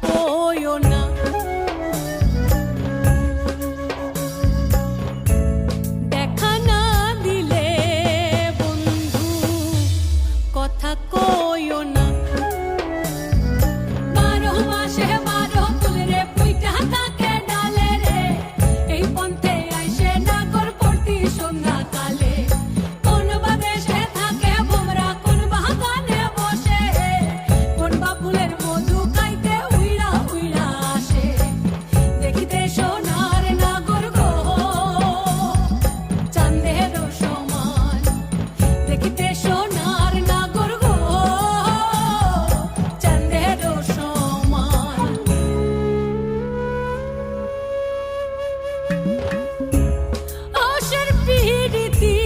কইও না। দেখা না দিলে বন্ধু কথা কইও না। 12 মাসে 12 ফুল রে পুইটা থাকে ডালে রে, এই পন্থে আইসে নাগর পড়তি সন্ধ্যা কালে। কোন বা দেশে থাকে ভোমরা, কোন বাগানে বসে, কোন বা ফুলের মধু খাইতে উইড়া উইড়া আসে। দেখিতে সোনার নাগর গো চাঁদের সমান, দেখিতে সোনার নাগর গো চাঁদের সমান। আশার পিরিতি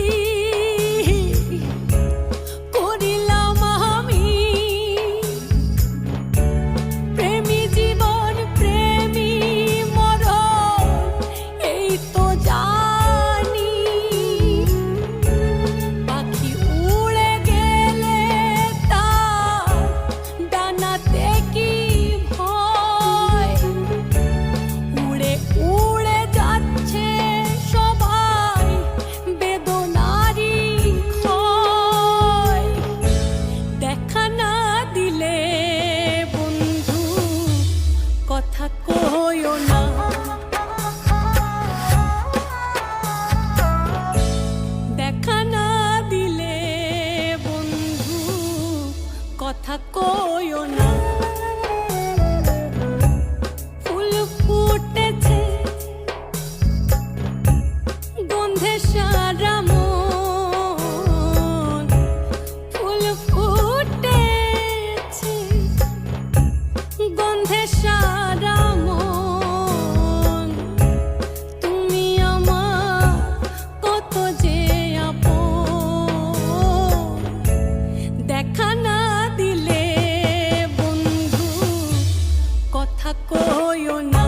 করিলাম আমি, প্রেমী জীবন প্রেমী মরণ এই তো জানি। পাখি উড়ে গেলে তার ডানাতে কি ভয়, উড়ে উড়ে যাচ্ছে সবাই বেদনারি ক্ষয়। দেখা না দিলে বন্ধু কথা কইও না। দেখা না দিলে বন্ধু কথা কইও না। ফুল ফুটেছে গন্ধে সারা মন, ফুল ফুটেছে গন্ধে সারা মন। তুমি আমার কত যে আপন, দেখা না দিলে বন্ধু কথা কইও না।